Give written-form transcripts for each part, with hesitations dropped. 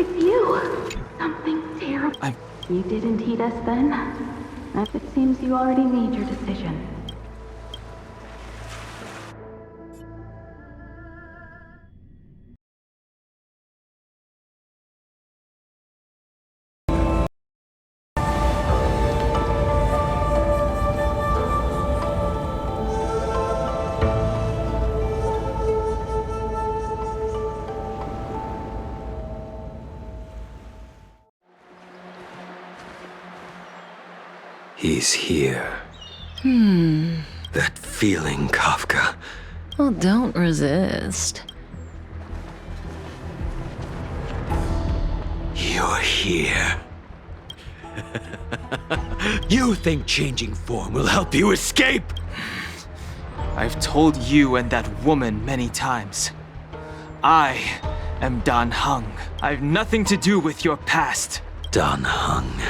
It's you. Something terrible. You didn't heed us then? It seems you already made your decision. He's here. That feeling, Kafka. Well, don't resist. You're here. You think changing form will help you escape? I've told you and that woman many times. I am Dan Heng. I've nothing to do with your past. Dan Heng.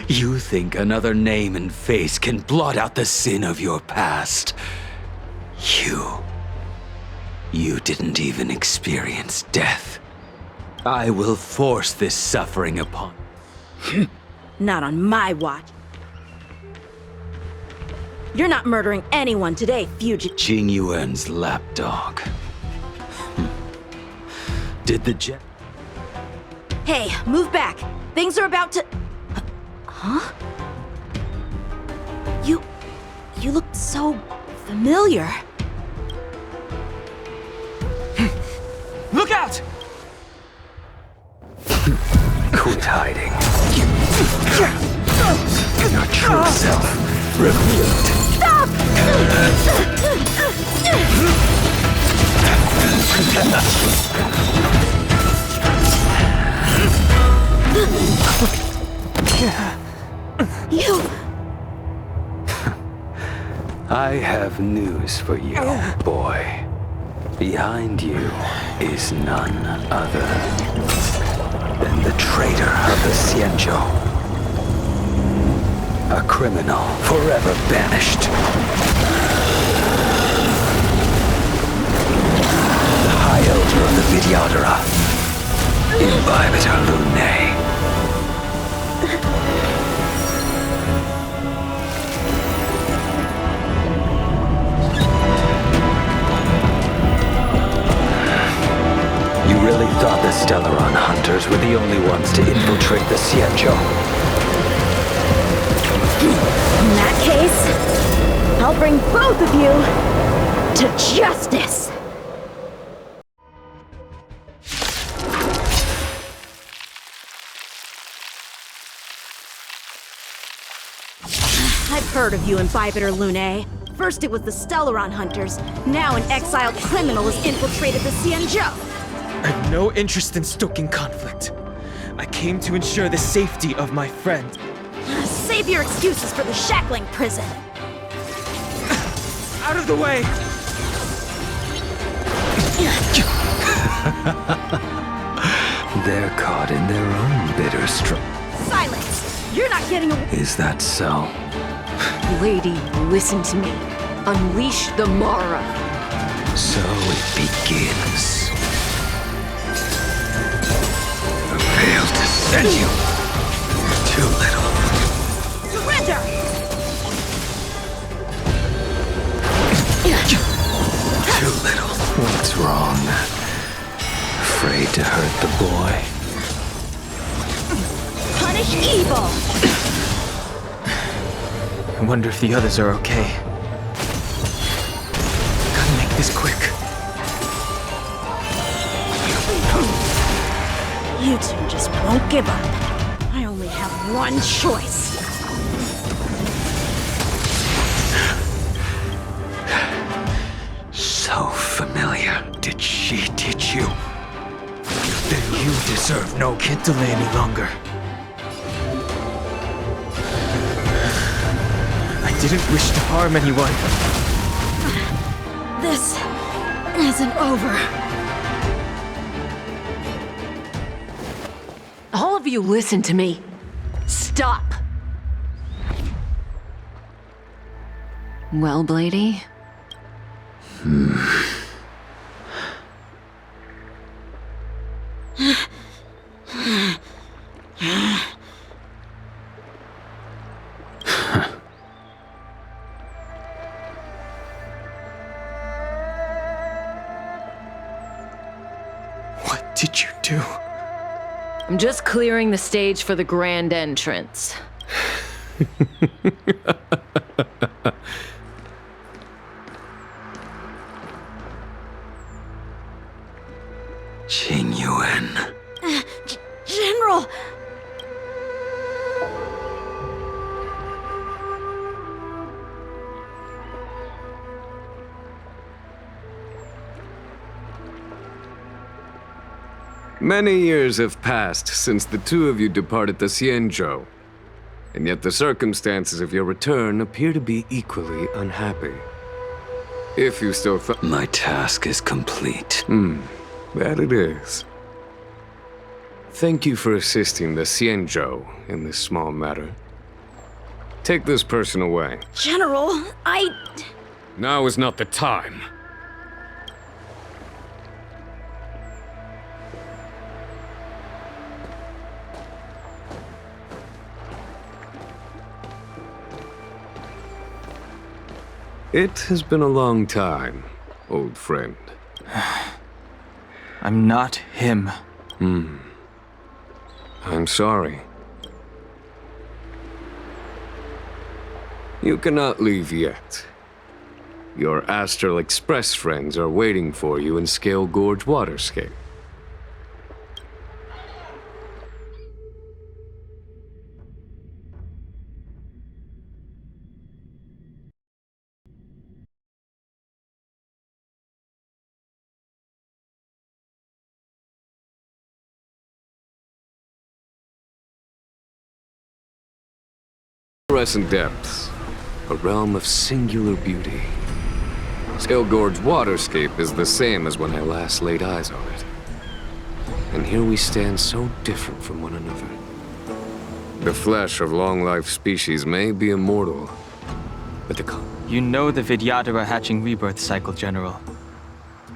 You think another name and face can blot out the sin of your past? You didn't even experience death. I will force this suffering upon... Not on my watch. You're not murdering anyone today, fugitive. Jing Yuan's lapdog. Did the jet... Hey, move back. Things are about to... Huh? You look so familiar. Look out! Quit hiding. Your true self revealed. Stop! You... I have news for you, boy. Behind you is none other than the traitor of the Xianzhou. A criminal forever banished. The High Elder of the Vidyadhara, Imbibitor Lunae. You really thought the Stellaron hunters were the only ones to infiltrate the Xianzhou? In that case, I'll bring both of you to justice! I've heard of you, Imbibitor Lunae. First it was the Stellaron hunters, now an exiled criminal has infiltrated the Xianzhou. I have no interest in stoking conflict. I came to ensure the safety of my friend. Save your excuses for the shackling prison. Out of the way! They're caught in their own bitter strife. Silence! You're not getting away. Is that so? Lady, listen to me. Unleash the Mara. So it begins. Failed to send you. Too little. Surrender! Too little. What's wrong? Afraid to hurt the boy? Punish evil! I wonder if the others are okay. Gotta make this quick. You two just won't give up. I only have one choice. So familiar. Did she teach you? Then you deserve no... Can't delay any longer. I didn't wish to harm anyone. This isn't over. All of you listen to me. Stop. Well, Blady? did you do? I'm just clearing the stage for the grand entrance. Ching Yuan. General! Many years have passed since the two of you departed the Xianzhou, and yet the circumstances of your return appear to be equally unhappy. If you still My task is complete. that it is. Thank you for assisting the Xianzhou in this small matter. Take this person away. General, Now is not the time. It has been a long time, old friend. I'm not him. I'm sorry. You cannot leave yet. Your Astral Express friends are waiting for you in Scale Gorge Waterscape. Fluorescent depths, a realm of singular beauty. Scale Gorge Waterscape is the same as when I last laid eyes on it. And here we stand so different from one another. The flesh of long-life species may be immortal, but You know the Vidyadhara hatching rebirth cycle, General.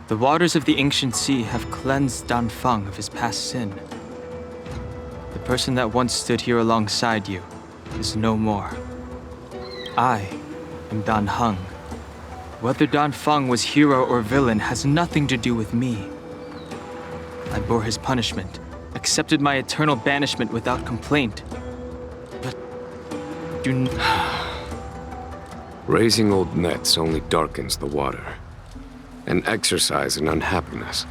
The waters of the ancient sea have cleansed Dan Feng of his past sin. The person that once stood here alongside you is no more. I am Dan Heng. Whether Dan Feng was hero or villain has nothing to do with me. I bore his punishment, accepted my eternal banishment without complaint. But raising old nets only darkens the water, an exercise in unhappiness.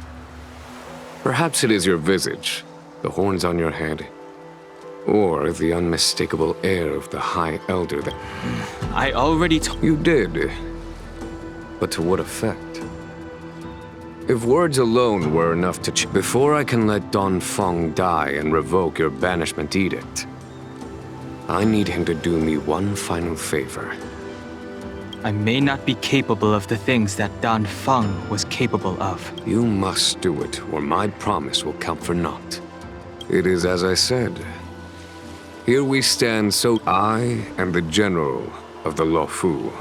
Perhaps it is your visage, the horns on your head, or the unmistakable air of the High Elder that... I already told You did. But to what effect? If words alone were enough to before I can let Don Feng die and revoke your banishment edict, I need him to do me one final favor. I may not be capable of the things that Dan Feng was capable of. You must do it, or my promise will count for naught. It is as I said. Here we stand, so I am the general of the Luofu.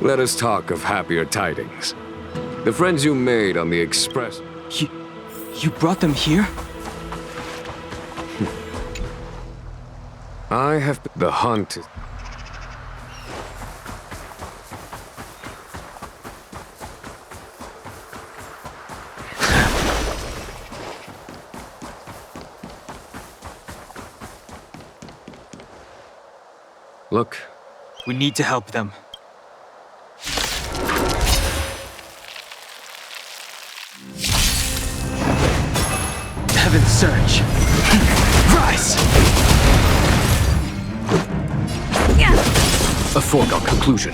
Let us talk of happier tidings. The friends you made on the express... You brought them here? I have... The hunt... Look. We need to help them. Heaven's Surge. Rise! A foregone conclusion.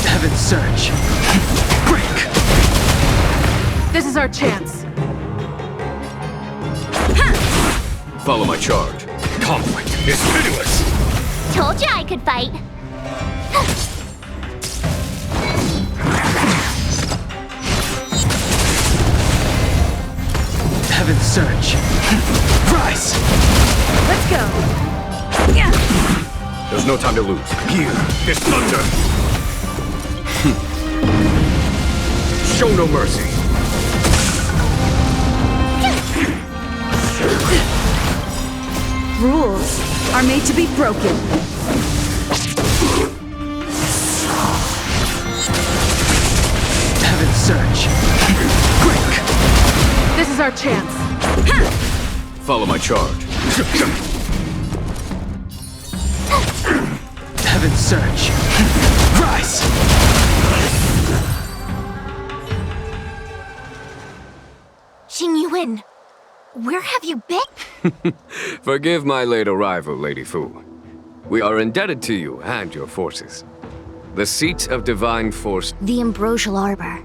Heaven's Surge. Break! This is our chance. Follow my charge. Conflict is pitiless! Told you I could fight. Heaven's Surge. Rise! Let's go. There's no time to lose. Here is thunder! Show no mercy! Rules are made to be broken. our chance. Follow my charge. Heaven's Surge. Rise! Xing Yuan, where have you been? Forgive my late arrival, Lady Fu. We are indebted to you and your forces. The seat of divine force. The Ambrosial Arbor.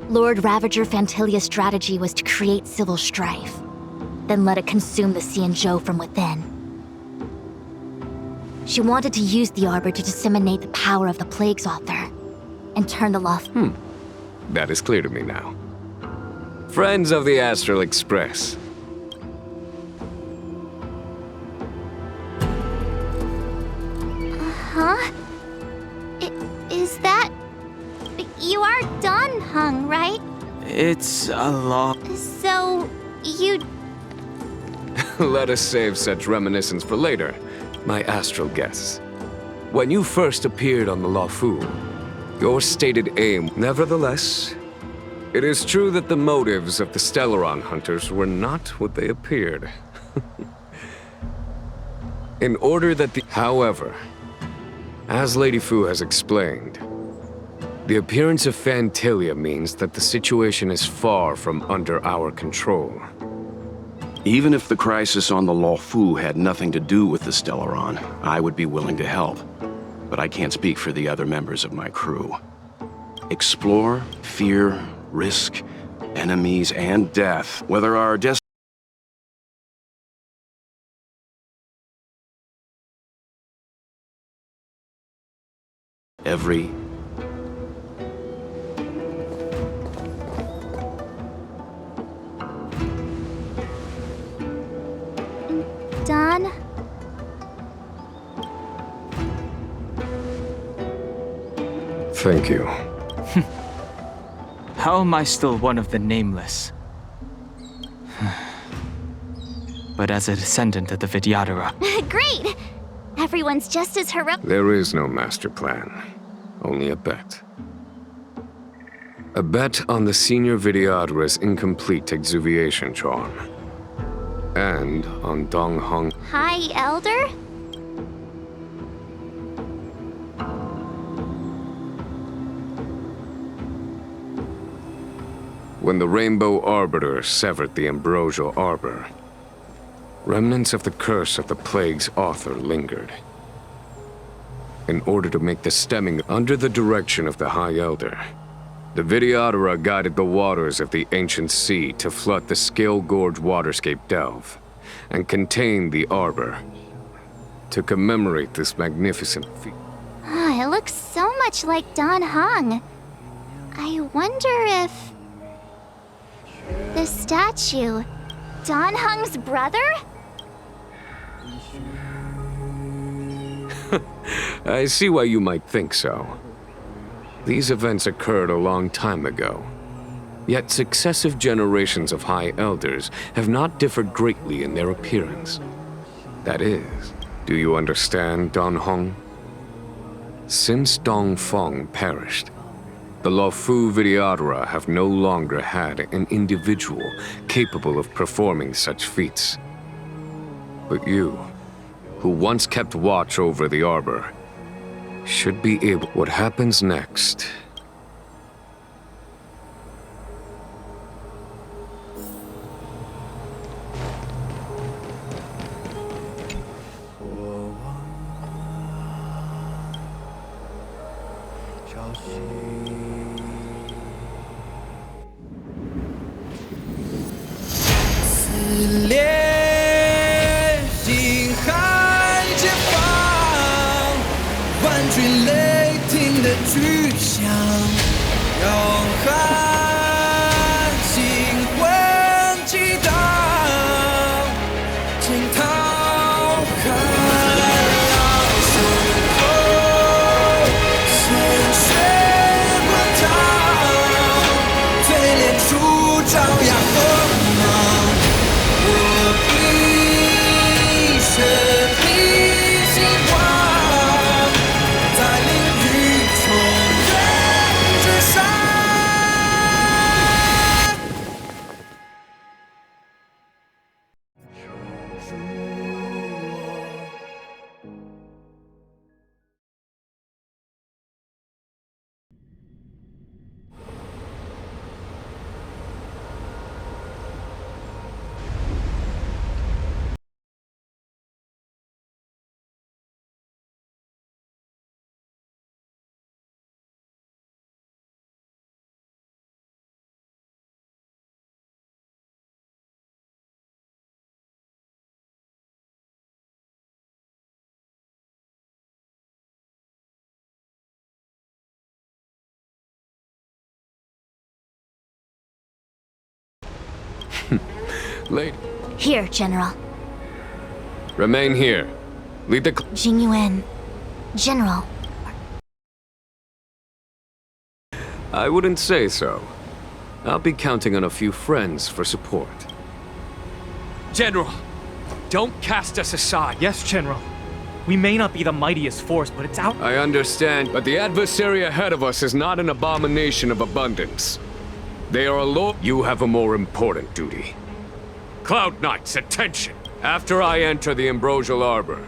Lord Ravager Fantilia's strategy was to create civil strife, then let it consume the Xianzhou from within. She wanted to use the Arbor to disseminate the power of the Plague's author, and turn the law. That is clear to me now. Friends of the Astral Express. Huh? Is that... You are Dan Heng, right? It's a law. So, you... Let us save such reminiscence for later, my astral guests. When you first appeared on the Luofu, your stated aim... Nevertheless, it is true that the motives of the Stellaron hunters were not what they appeared. In order that the... However, as Lady Fu has explained, the appearance of Fantilia means that the situation is far from under our control. Even if the crisis on the Luofu had nothing to do with the Stellaron, I would be willing to help. But I can't speak for the other members of my crew. Explore, fear, risk, enemies, and death, whether our destiny... Every... Dan? Thank you. How am I still one of the nameless? But as a descendant of the Vidyadhara. Great! Everyone's just as heroic. There is no master plan, only a bet. A bet on the senior Vidyadhara's incomplete exuviation charm. And on Dong Heng. Hi, Elder? When the Rainbow Arbiter severed the Ambrosial Arbor, remnants of the curse of the Plague's author lingered. In order to make the stemming under the direction of the High Elder, the Vidyadhara guided the waters of the ancient sea to flood the Scale Gorge waterscape delve and contain the Arbor. To commemorate this magnificent feat. It looks so much like Dan Heng. I wonder if... the statue... Dan Heng's brother? I see why you might think so. These events occurred a long time ago. Yet successive generations of High Elders have not differed greatly in their appearance. That is, do you understand, Dan Heng? Since Dong Feng perished, the Luofu Vidyadhara have no longer had an individual capable of performing such feats. But you, who once kept watch over the Arbor, should be able... What happens next? Lady, Here, General. remain here. Lead the Jing Yuan. General. I wouldn't say so. I'll be counting on a few friends for support. General, don't cast us aside. Yes, General. We may not be the mightiest force, but it's out. I understand, but the adversary ahead of us is not an abomination of abundance. They are a law. You have a more important duty. Cloud Knights, attention! After I enter the Ambrosial Arbor,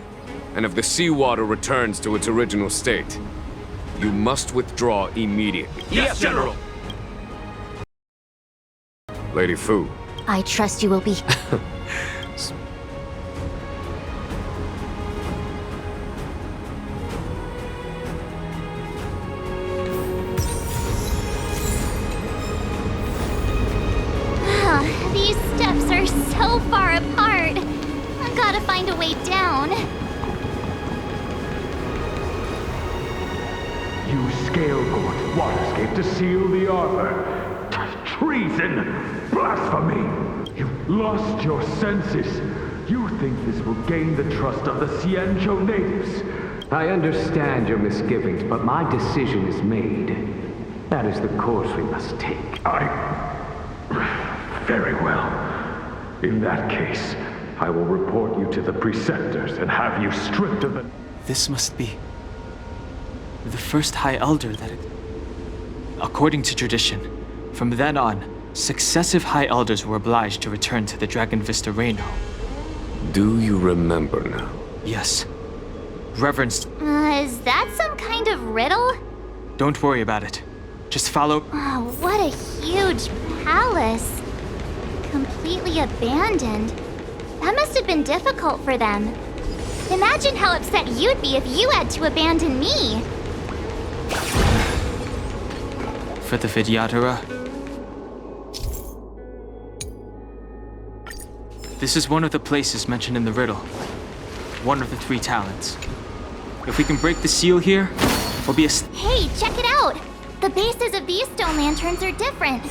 and if the seawater returns to its original state, you must withdraw immediately. Yes, General! Lady Fu, I trust you will be. These steps are so far apart. I've gotta find a way down. You scale-gorge waterscape to seal the arbor. Treason! Blasphemy! You've lost your senses. You think this will gain the trust of the Xianzhou natives. I understand your misgivings, but my decision is made. That is the course we must take. Very well. In that case, I will report you to the preceptors and have you stripped of the... This must be the first High Elder that according to tradition, from then on, successive High Elders were obliged to return to the Dragon Vista Reino. do you remember now? Yes. Reverenced. Is that some kind of riddle? Don't worry about it. Just follow. Oh, what a huge palace. Completely abandoned. That must have been difficult for them. Imagine how upset you'd be if you had to abandon me. For the Vidyadhara. This is one of the places mentioned in the riddle. One of the 3 talents. If we can break the seal here, we'll be a... Hey, check it out! The bases of these stone lanterns are different.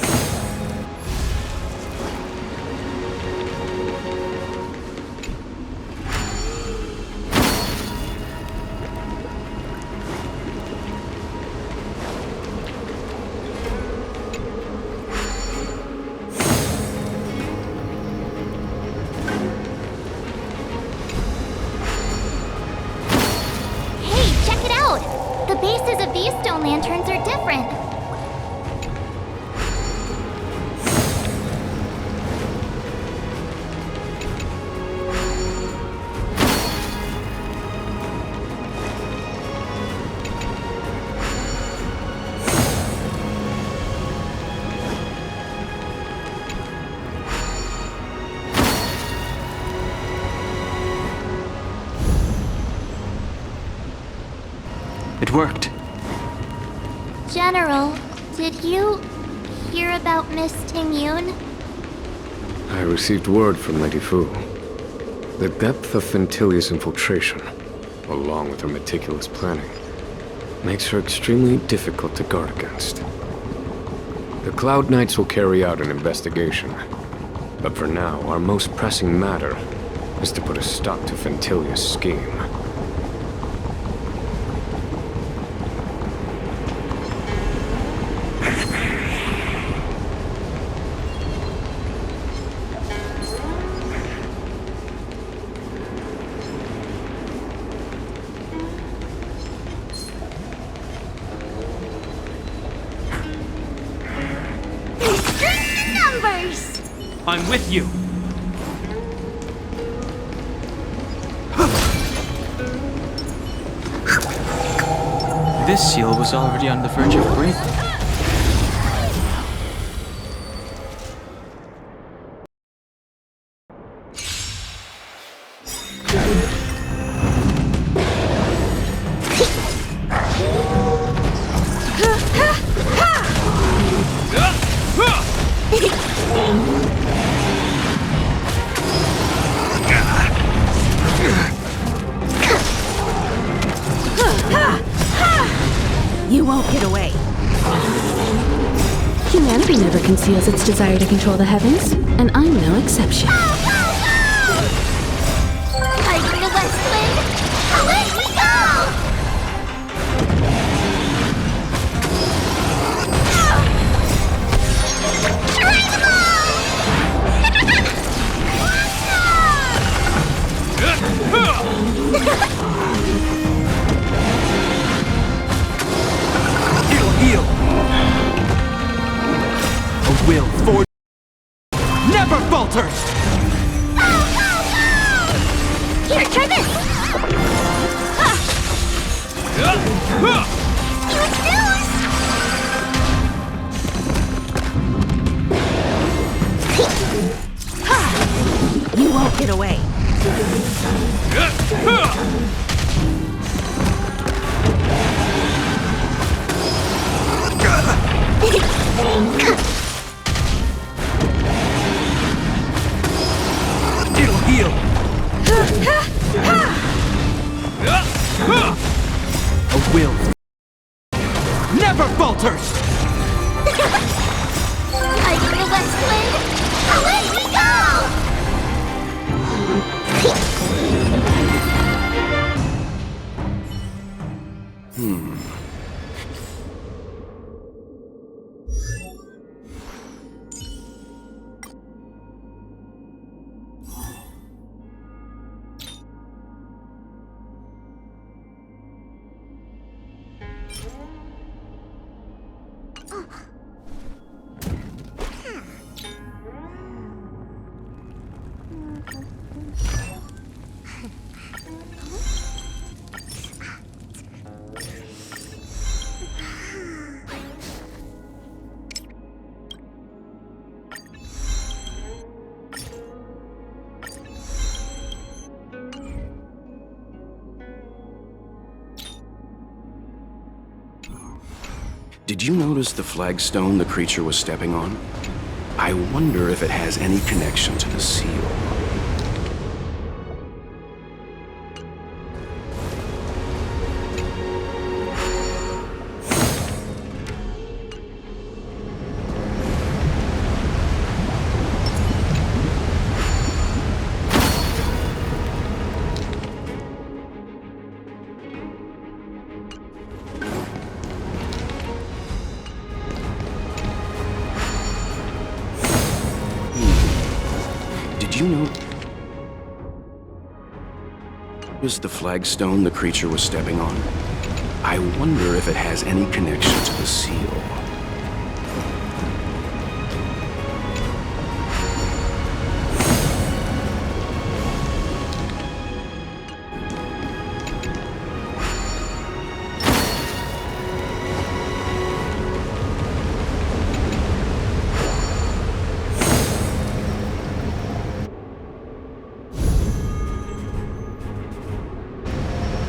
The bases of these stone lanterns are different. It worked. General, did you hear about Miss Tingyun? I received word from Lady Fu. The depth of Fentilia's infiltration, along with her meticulous planning, makes her extremely difficult to guard against. The Cloud Knights will carry out an investigation, but for now, our most pressing matter is to put a stop to Fentilia's scheme. I'm with you. This seal was already on the verge of breaking. You won't get away. Human? Maybe never conceals its desire to control the heavens, and I'm no exception. Fighting the west wind, away we go! Try them Heal! A will for never falters! Here, try this! You won't get away. It'll heal! A will never falters! Fighting the west wind, away we go! Did you notice the flagstone the creature was stepping on? I wonder if it has any connection to the seal. Did you know? Was the flagstone the creature was stepping on? I wonder if it has any connection to the seal.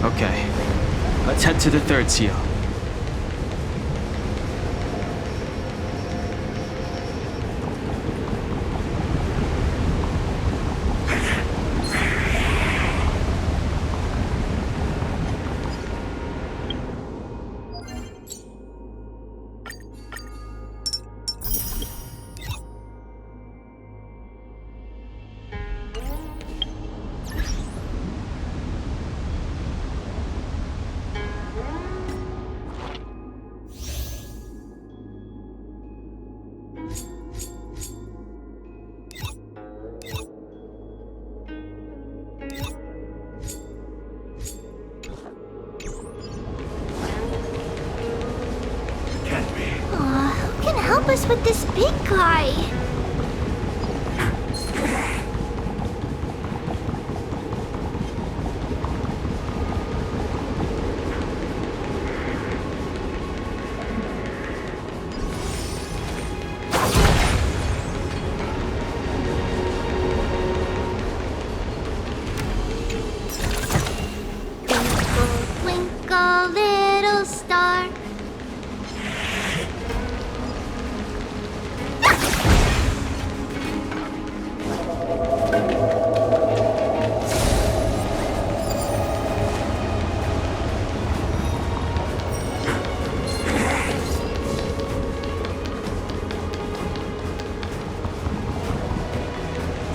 Okay, let's head to the third seal. Who can help us with this big guy? Twinkle, twinkle, little star.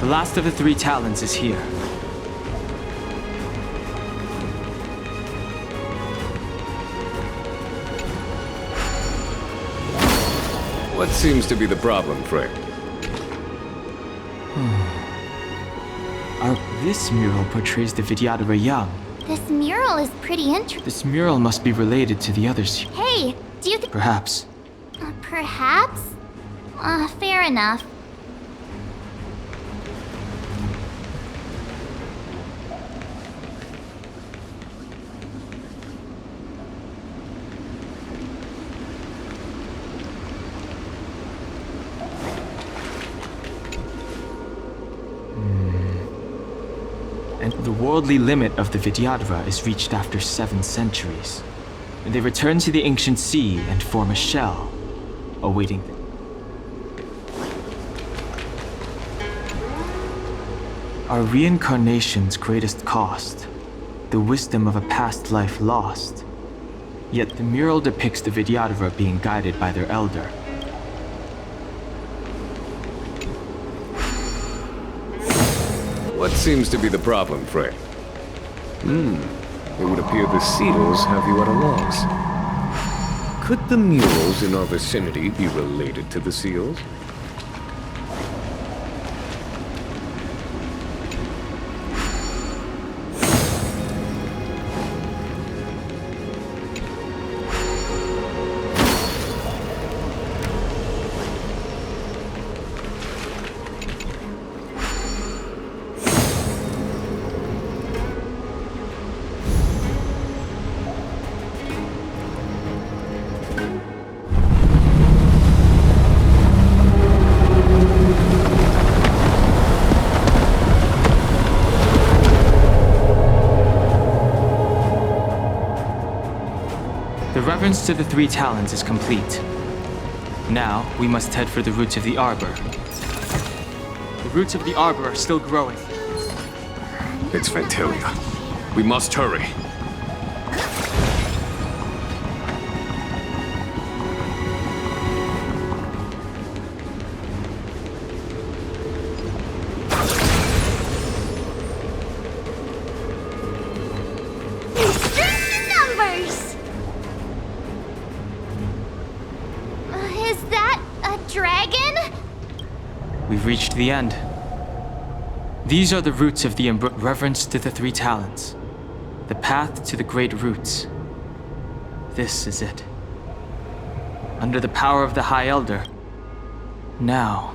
The last of the three talons is here. What seems to be the problem, Frey? This mural portrays the Vidyadhara young. This mural is pretty interesting. This mural must be related to the others. Hey, do you think... Perhaps. Perhaps? Fair enough. And the worldly limit of the Vidyadhara is reached after 7 centuries. And they return to the ancient sea and form a shell, awaiting them. Our reincarnation's greatest cost, the wisdom of a past life lost. Yet the mural depicts the Vidyadhara being guided by their elder. What seems to be the problem, Frey? It would appear the seals have you at a loss. Could the murals in our vicinity be related to the seals? The reverence to the three talons is complete. Now, we must head for the roots of the arbor. The roots of the arbor are still growing. It's Fantilia. We must hurry. We've reached the end. These are the roots of the reverence to the three talons. The path to the great roots. This is it. Under the power of the High Elder. Now.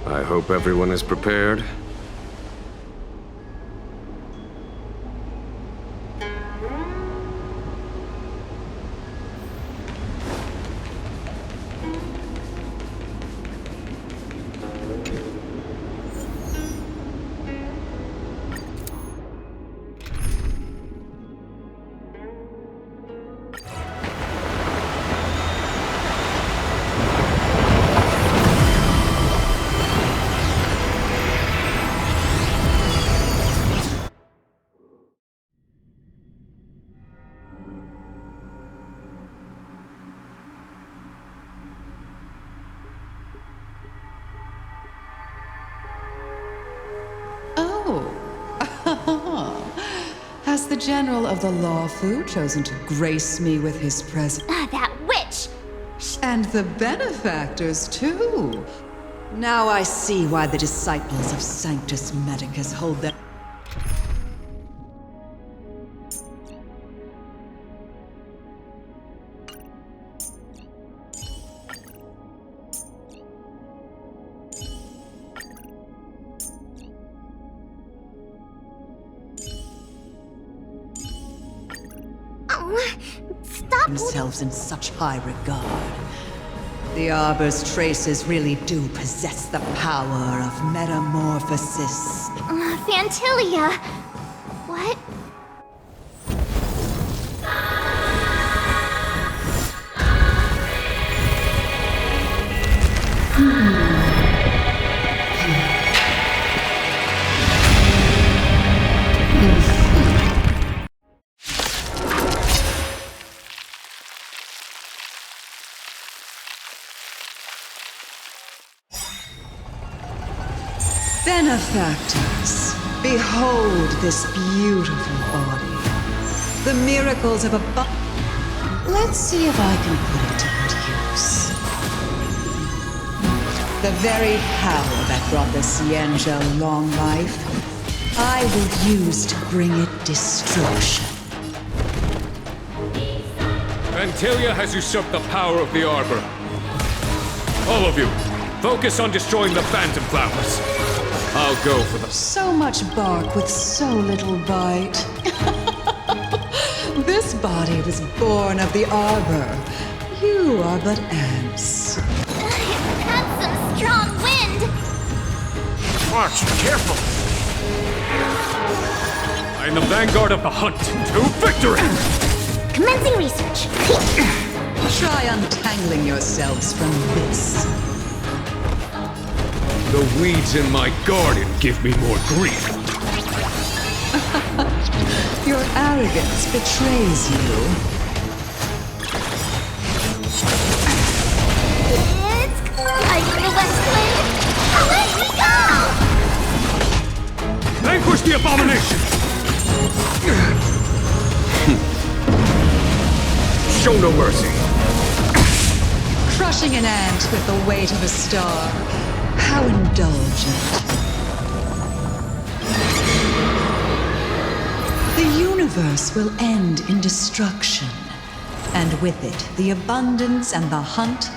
I hope everyone is prepared. Has the General of the Lawfu chosen to grace me with his presence? That witch! And the benefactors, too. Now I see why the disciples of Sanctus Medicus hold their... Stop themselves in such high regard. The Arbor's traces really do possess the power of metamorphosis. Fantilia! What? Benefactors, behold this beautiful body. The miracles of a Let's see if I can put it to good use. The very power that brought the Xianzhou long life, I will use to bring it destruction. Vantilia has usurped the power of the Arbor. All of you, focus on destroying the Phantom Flowers. I'll go for the... So much bark with so little bite. This body was born of the Arbor. You are but ants. That's some strong wind! Watch, careful! I am the vanguard of the hunt to victory! Commencing research. Try untangling yourselves from this. The weeds in my garden give me more grief. Your arrogance betrays you. It's like the West Wind. Away we go! Vanquish the abomination! Show no mercy. Crushing an ant with the weight of a star. How indulgent. The universe will end in destruction, and with it, the abundance and the hunt.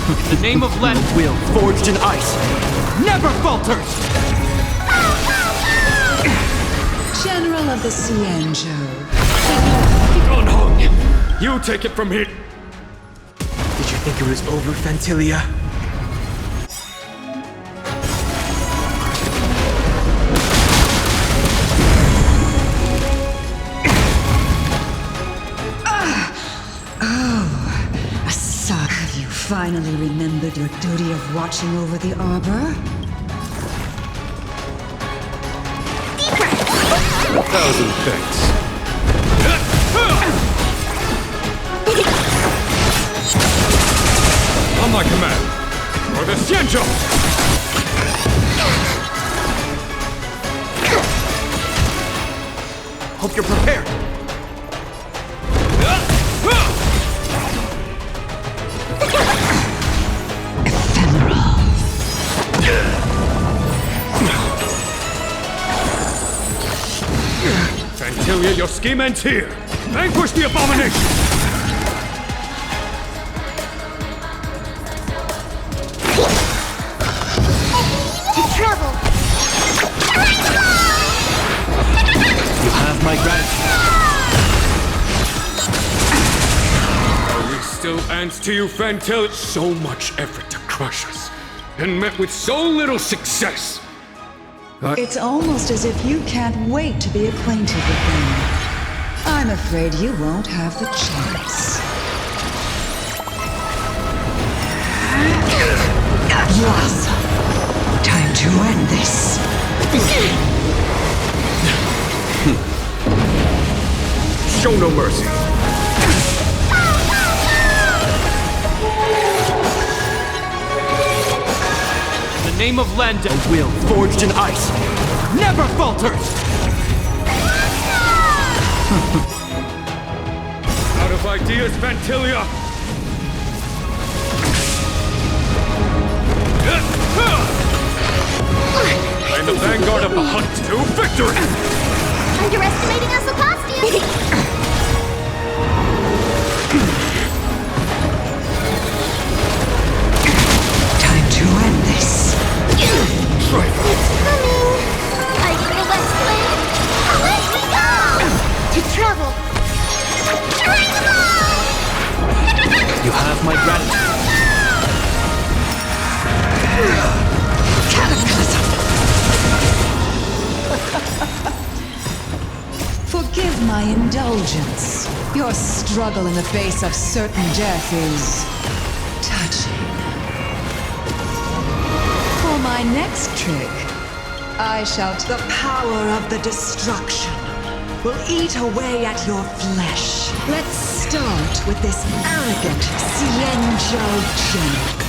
In the name of Len, will forged in ice, never falters! General of the Xianzhou. Unhung! You take it from here! Did you think it was over, Vantilia? Have you finally remembered your duty of watching over the Arbor? 1,000 thanks. On my command, for the Xianzhou! Hope you're prepared. Vantilia, your scheme ends here! Vanquish the abomination! To trouble! You have my gratitude. Are we still ants to you, Vantilia? So much effort to crush us, and met with so little success! It's almost as if you can't wait to be acquainted with them. I'm afraid you won't have the chance. Yes. Time to end this. Show no mercy. In the name of Lend and will forged in ice, never falters! Out of ideas, Vantilia! I am the vanguard of the hunt to victory! Underestimating us will cost you! Time to end this. It's coming! Like the West Wind! Away we go! To travel! You have my gratitude. Cataclysm! Forgive my indulgence. Your struggle in the face of certain death is touching. For my next trick, I shout the power of the destruction will eat away at your flesh. Let's start with this arrogant Xianzhou general.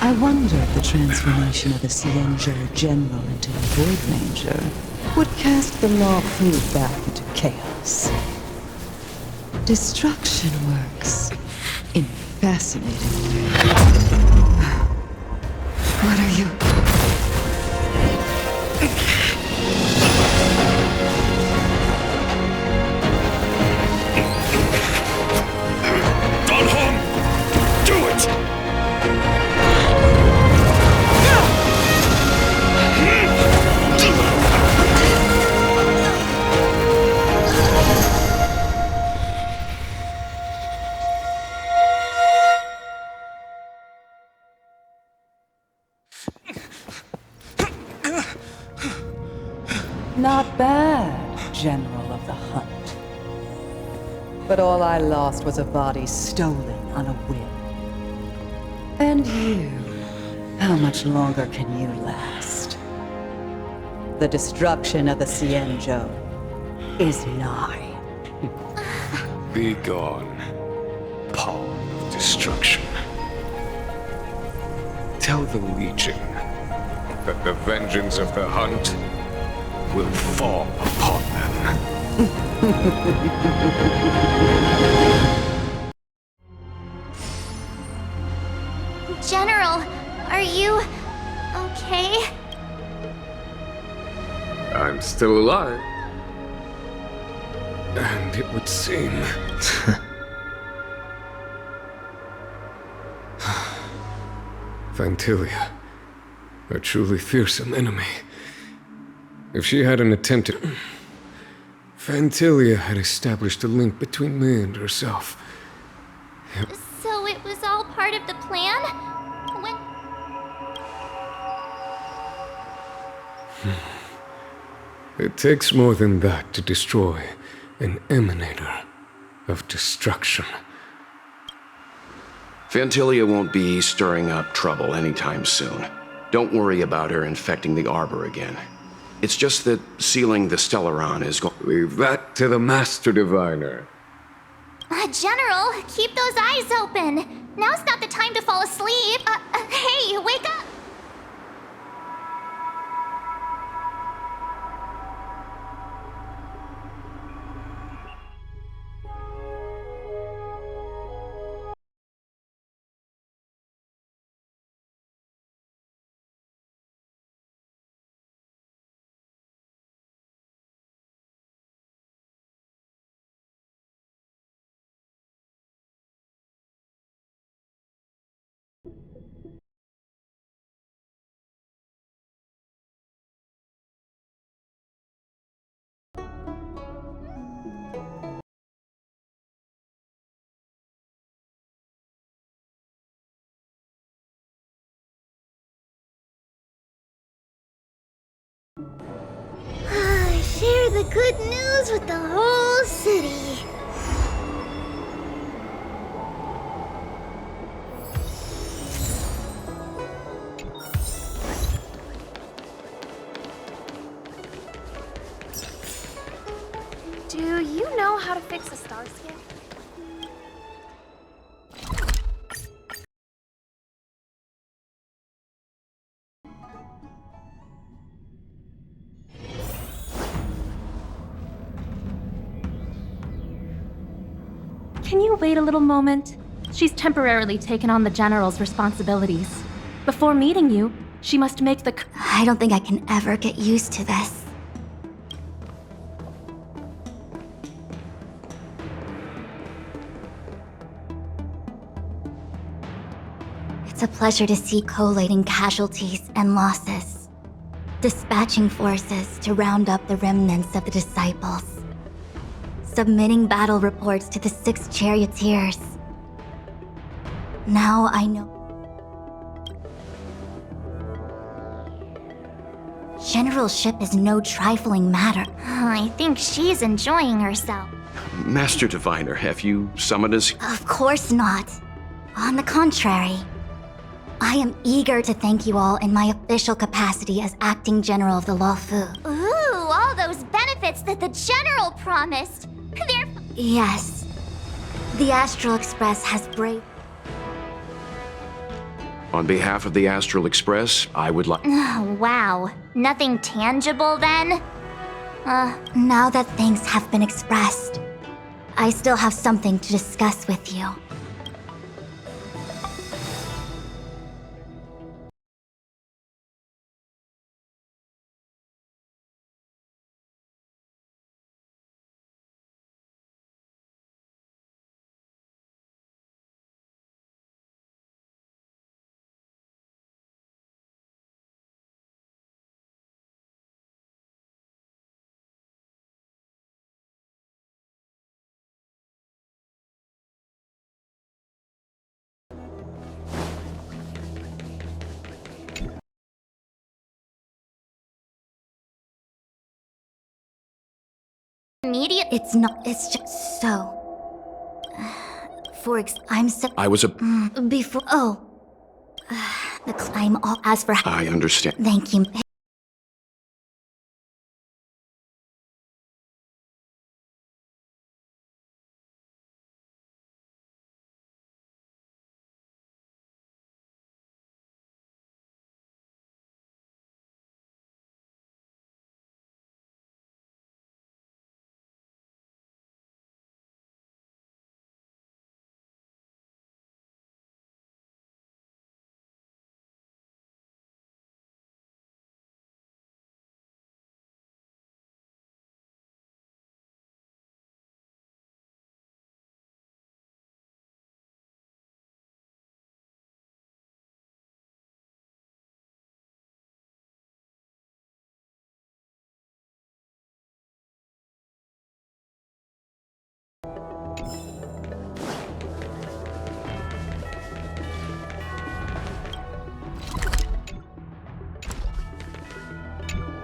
I wonder if the transformation of the Xianzhou General into a Void Ranger would cast the Law Fu back into chaos. Destruction works in fascinating ways. What are you? Not bad, General of the Hunt. But all I lost was a body stolen on a whim. And you, how much longer can you last? The destruction of the Xianzhou is nigh. Be gone, pawn of destruction. Tell the Legion that the vengeance of the Hunt will fall upon them. General, are you okay? I'm still alive. And it would seem... Vantilia, a truly fearsome enemy. If she hadn't attempted... Vantilia had established a link between me and herself. So it was all part of the plan? When... It takes more than that to destroy an emanator of destruction. Vantilia won't be stirring up trouble anytime soon. Don't worry about her infecting the Arbor again. It's just that sealing the Stellaron is going... Leave that to the Master Diviner. General, keep those eyes open. Now's not the time to fall asleep. Hey, wake up! Share the good news with the whole city. Do you know how to fix a star skip? Can you wait a little moment? She's temporarily taken on the General's responsibilities. Before meeting you, she must make the... I don't think I can ever get used to this. It's a pleasure to see collating casualties and losses, dispatching forces to round up the remnants of the disciples, submitting battle reports to the 6 charioteers. Now I know. Generalship is no trifling matter. I think she's enjoying herself. Master Diviner, have you summoned us? Of course not. On the contrary, I am eager to thank you all in my official capacity as acting general of the Law Fu. Ooh, all those benefits that the general promised. They're... Yes, The Astral Express has braved. On behalf of the Astral Express, I would like... Wow. Nothing tangible then? Now that thanks have been expressed, I still have something to discuss with you. It's not, it's just so. I'm so. I was a... Before. Oh. I'm all. As for. I understand. Thank you.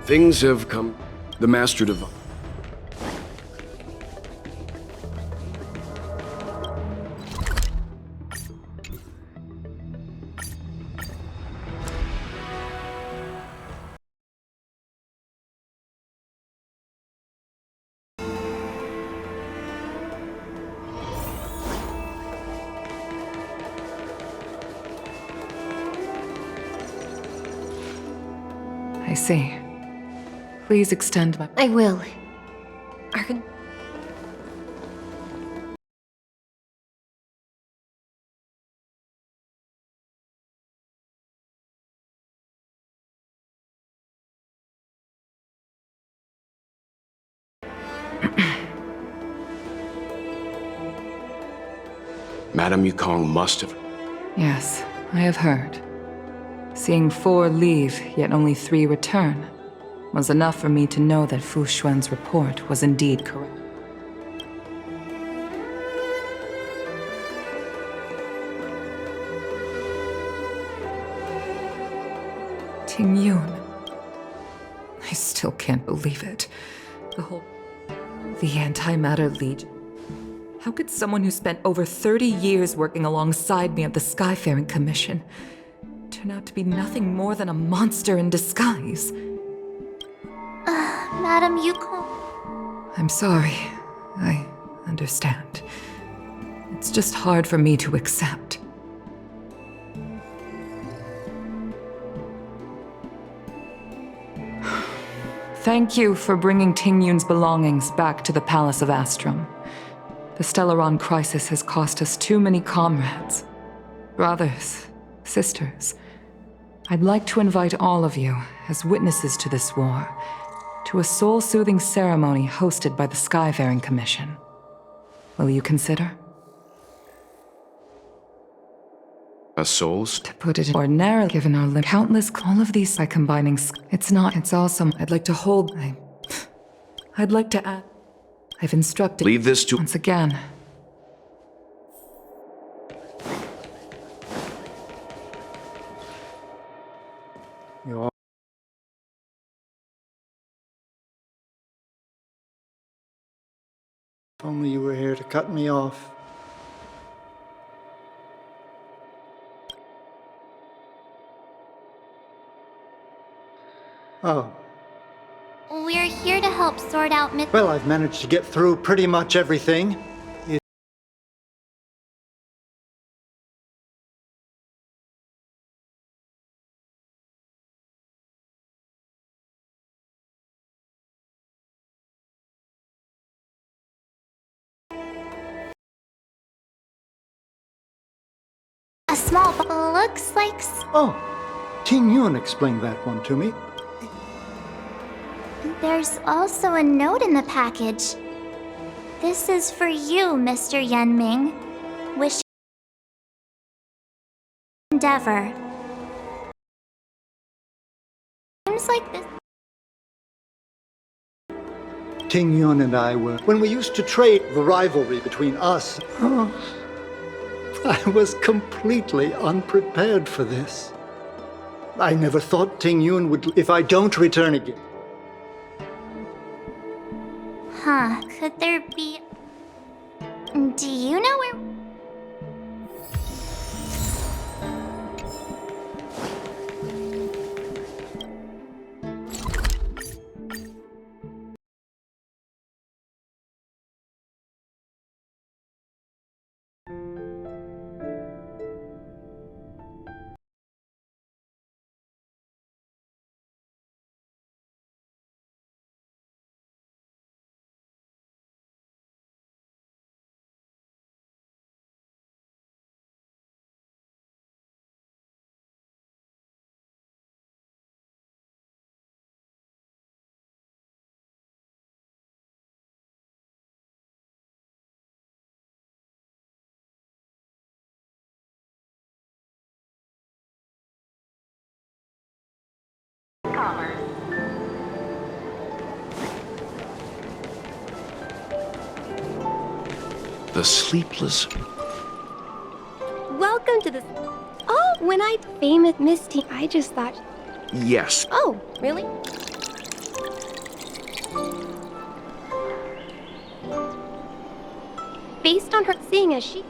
Things have come... The Master Divine... I see. Please extend my... I will. Madame Yukong must have... Yes, I have heard. Seeing 4 leave, yet only 3 return, was enough for me to know that Fu Xuan's report was indeed correct. Ting Yun. I still can't believe it. The Antimatter Legion. How could someone who spent over 30 years working alongside me at the Skyfaring Commission turn out to be nothing more than a monster in disguise? Madam Yukong. I'm sorry. I understand. It's just hard for me to accept. Thank you for bringing Ting Yun's belongings back to the Palace of Astrum. The Stellaron crisis has cost us too many comrades. Brothers, sisters. I'd like to invite all of you, as witnesses to this war, to a soul-soothing ceremony hosted by the Skyfaring Commission. Will you consider? A souls? To put it ordinarily, given our countless all of these by combining it's also I'd like to hold I'd like to add I've instructed Leave this to once again. You all If only you were here to cut me off. Oh. We're here to help sort out Well, I've managed to get through pretty much everything. small looks like... Oh, Ting Yun explained that one to me. There's also a note in the package. This is for you, Mr. Yenming. Wish endeavor. Seems like this... Ting Yun and I were... When we used to trade, the rivalry between us... Oh, I was completely unprepared for this. I never thought Ting Yun would... If I don't return again... Huh, could there be... Do you know where... The sleepless... Welcome to this. Oh, when I famous Misty, I just thought. Yes. Oh, really? Based on her seeing as she.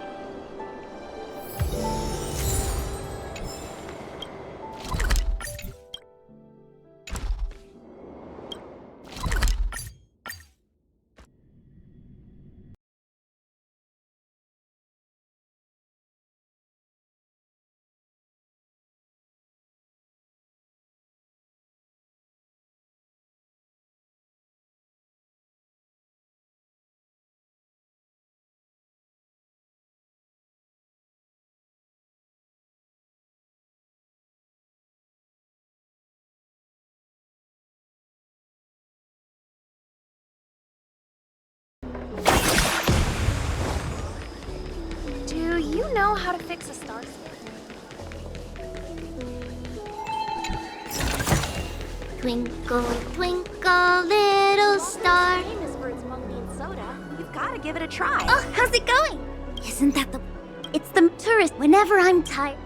Do you know how to fix a star skip? Twinkle, twinkle, little star. Famous for its Mongolian soda. You've got to give it a try. Oh, how's it going? Isn't that the... It's the tourist whenever I'm tired.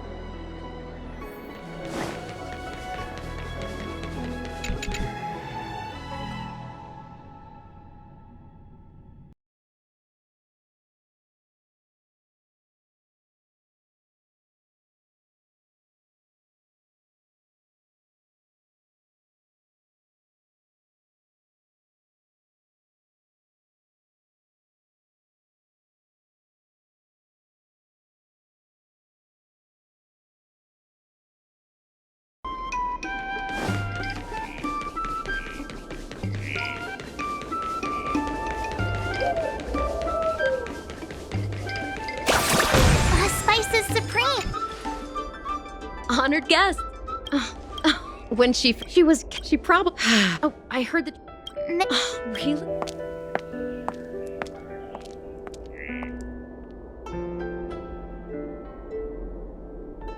Spice is supreme. Honored guest. When she probably. Oh, I heard that. Really?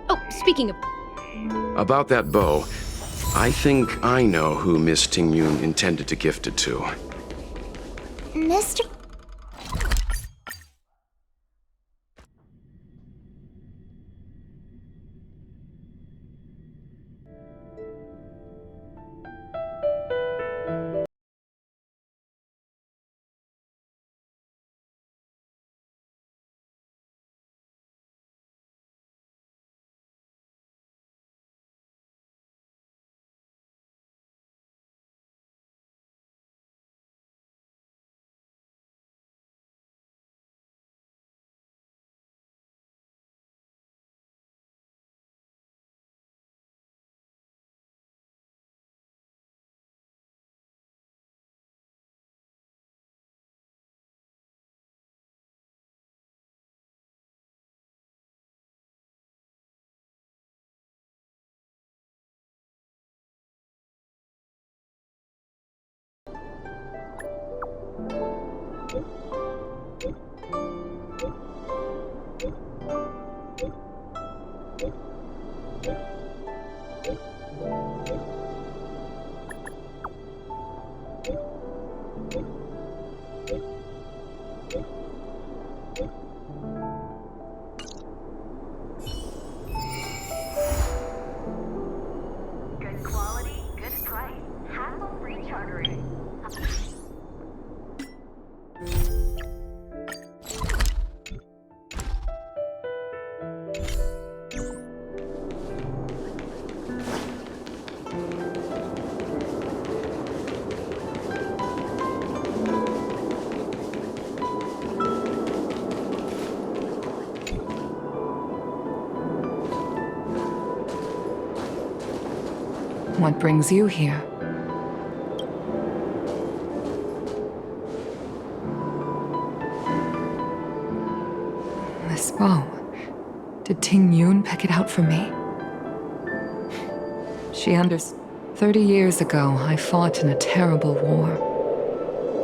Oh, speaking of. About that bow, I think I know who Miss Ting Yun intended to gift it to. Mr. Good quality, good price, hassle-free chartering. What brings you here? This bow. Did Ting Yun pick it out for me? She understood. 30 years ago, I fought in a terrible war.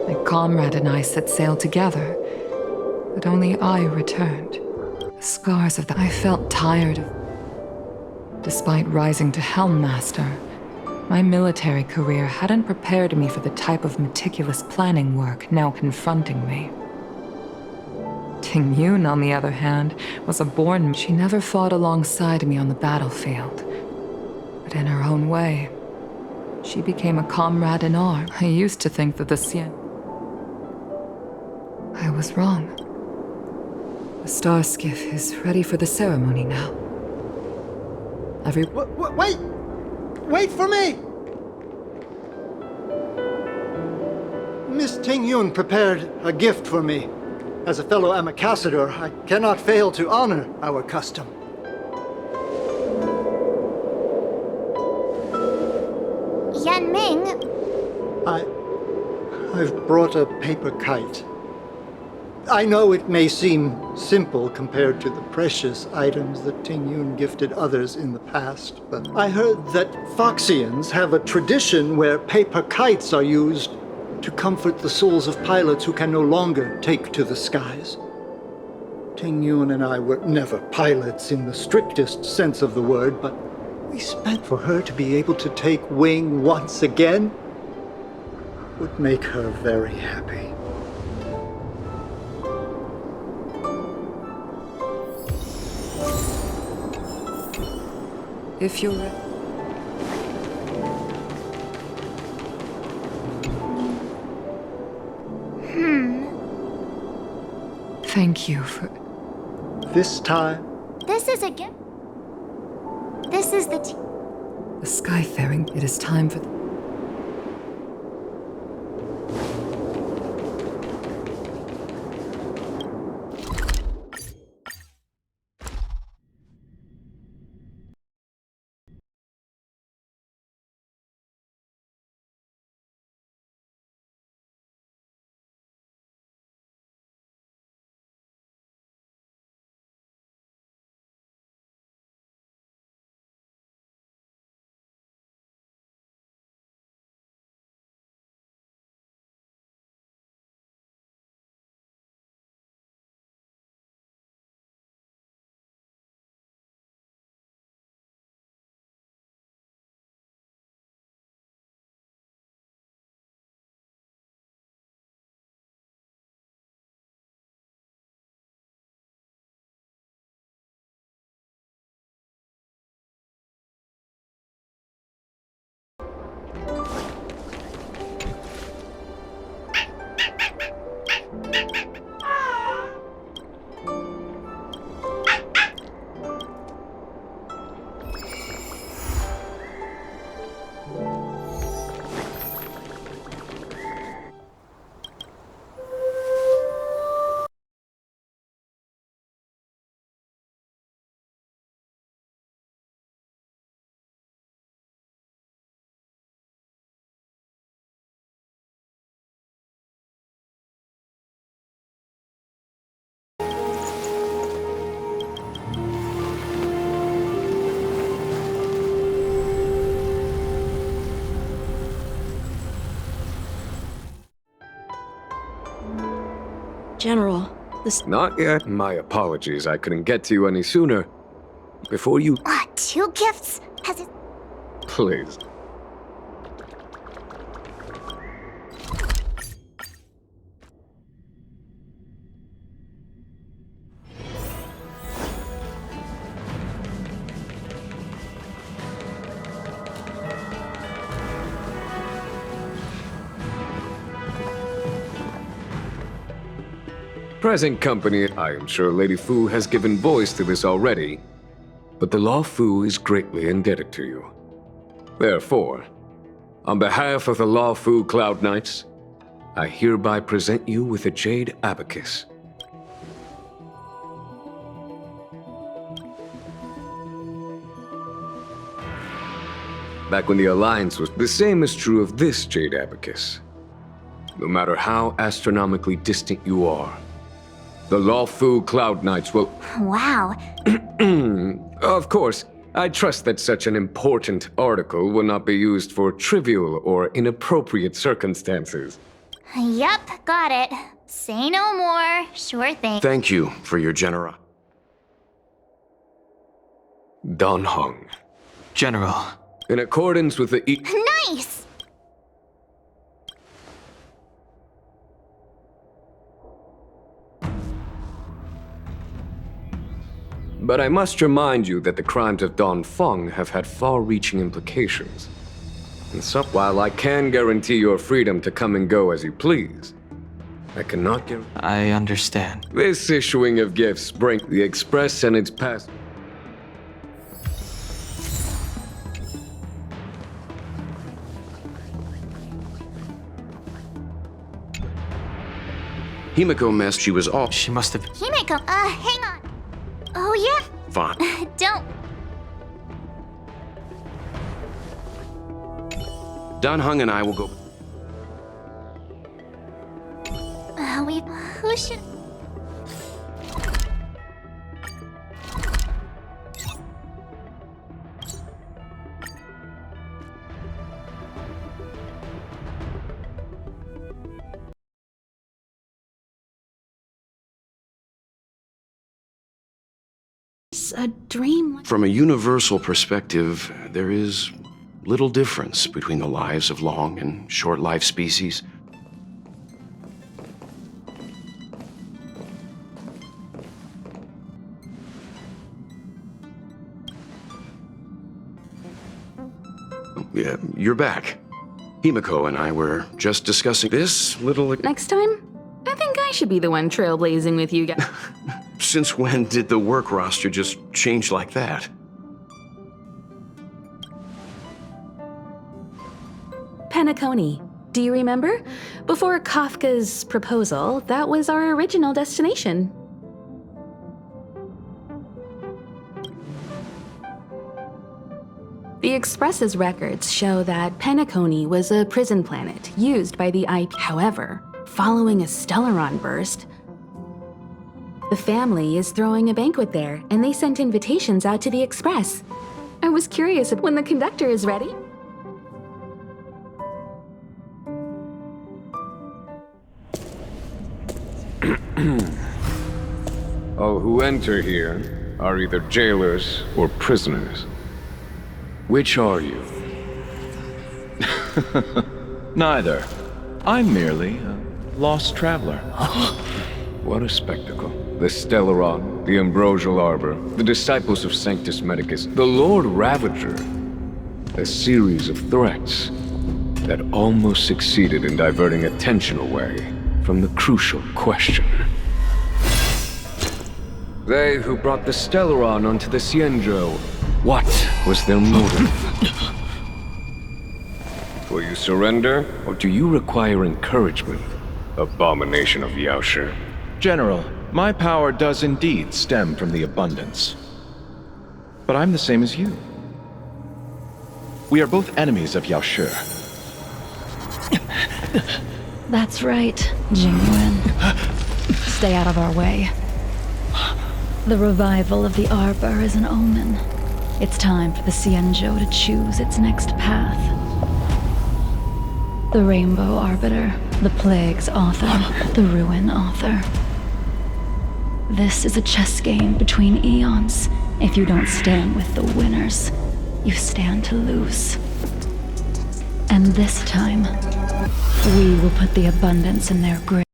My comrade and I set sail together, but only I returned. The scars of that. I felt tired of. Despite rising to Helm Master, my military career hadn't prepared me for the type of meticulous planning work now confronting me. Ting Yun, on the other hand, was a born. She never fought alongside me on the battlefield, but in her own way, she became a comrade in arms. I used to think that the Xian. I was wrong. The star skiff is ready for the ceremony now. Wait! Wait for me! Miss Ting Yun prepared a gift for me. As a fellow ambassador, I cannot fail to honor our custom. Yan Ming, I've brought a paper kite. I know it may seem simple compared to the precious items that Ting Yun gifted others in the past, but I heard that Foxians have a tradition where paper kites are used to comfort the souls of pilots who can no longer take to the skies. Ting Yun and I were never pilots in the strictest sense of the word, but we spent for her to be able to take wing once again would make her very happy. If you're ready. Thank you for. This time, this is a gift. This is the the skyfaring. It is time for. General, Not yet. My apologies, I couldn't get to you any sooner. Before you... What, 2 gifts? Has it... Please. Present company, I am sure Lady Fu has given voice to this already, but the Law Fu is greatly indebted to you. Therefore, on behalf of the Law Fu Cloud Knights, I hereby present you with a jade abacus. Back when the Alliance was, the same is true of this jade abacus. No matter how astronomically distant you are, the Law Fu Cloud Knights will... Wow. Of course, I trust that such an important article will not be used for trivial or inappropriate circumstances. Yep, got it. Say no more. Sure thing. Thank you for your generosity. Dan Heng. General. In accordance with the Nice! But I must remind you that the crimes of Don Feng have had far-reaching implications. And so, while I can guarantee your freedom to come and go as you please, I cannot guarantee... I understand. This issuing of gifts brings the Express and its past... Himiko messed she was off. She must have... Himiko, hang on. Oh, yeah? Fine. Don't... Dan Heng and I will go... Who should... A dream. From a universal perspective, there is little difference between the lives of long and short-lived species. Yeah, you're back. Himiko and I were just discussing this little... Next time, I think I should be the one trailblazing with you guys. Since when did the work roster just change like that? Penacony. Do you remember? Before Kafka's proposal, that was our original destination. The Express's records show that Penacony was a prison planet used by the IP. However, following a Stellaron burst, the family is throwing a banquet there, and they sent invitations out to the Express. I was curious when the conductor is ready. All who enter here are either jailers or prisoners. Which are you? Neither. I'm merely a lost traveler. What a spectacle. The Stellaron, the Ambrosial Arbor, the disciples of Sanctus Medicus, the Lord Ravager. A series of threats that almost succeeded in diverting attention away from the crucial question. They who brought the Stellaron onto the Xianzhou, what was their motive? Will you surrender, or do you require encouragement, abomination of Yaoshi? General, my power does indeed stem from the abundance. But I'm the same as you. We are both enemies of Yaoshi. That's right, Jingwen. Stay out of our way. The revival of the Arbor is an omen. It's time for the Xianzhou to choose its next path. The Rainbow Arbiter, the Plague's author, the Ruin author. This is a chess game between eons. If you don't stand with the winners, you stand to lose. And this time, we will put the abundance in their grave.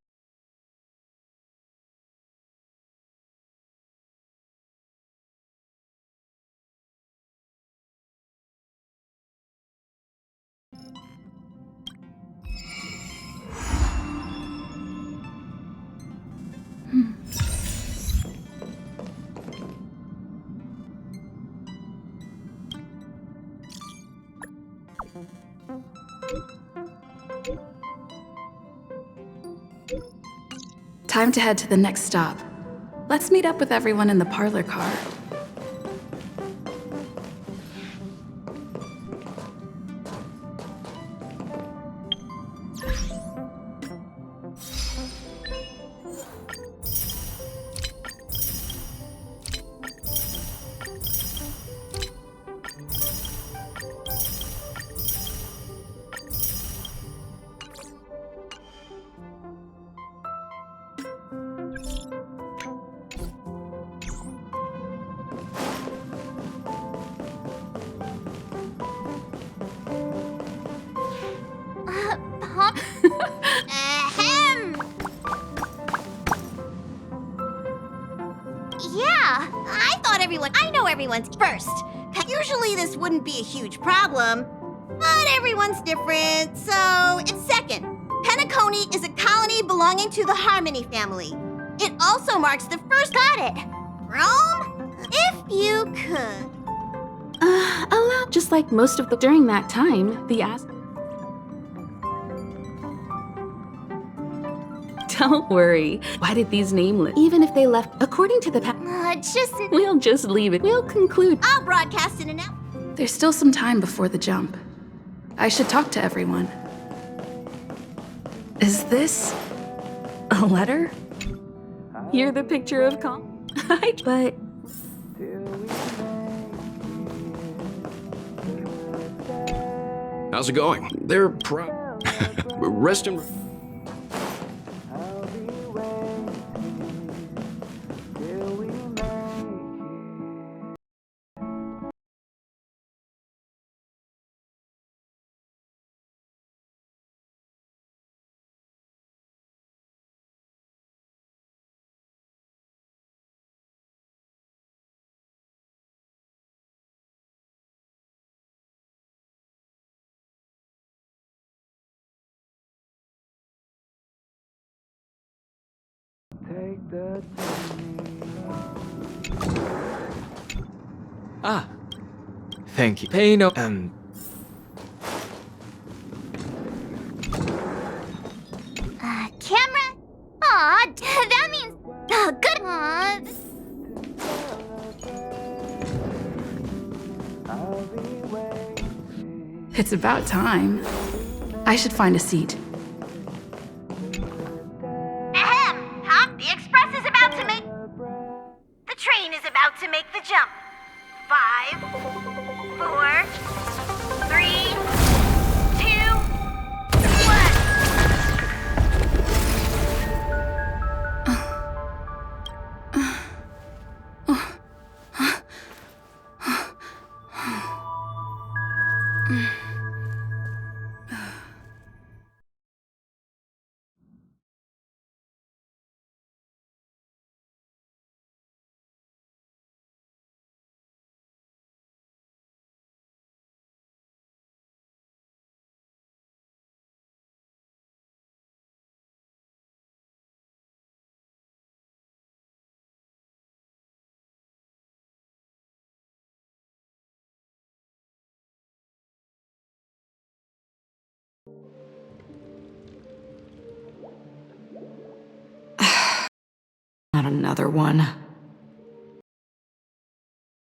Time to head to the next stop. Let's meet up with everyone in the parlor car. Ahem! Yeah, I know everyone's first. Usually this wouldn't be a huge problem, but everyone's different, so it's second. Penacony is a colony belonging to the Harmony family. It also marks the first. Got it. Rome? If you could. Allow, just like most of the, during that time, the Don't worry. Why did these nameless? Even if they left, according to the we'll just leave it. We'll conclude. I'll broadcast an announcement. There's still some time before the jump. I should talk to everyone. Is this a letter? You're the picture of Cong. But How's it going? They're rest and... Ah, thank you. Pay no. Camera? Aw, that means... good. Aw. it's about time. I should find a seat. Ahem! Huh? The express is about to make... The train is about to make the jump. 5, 4, 3, 2, 1. Not another one.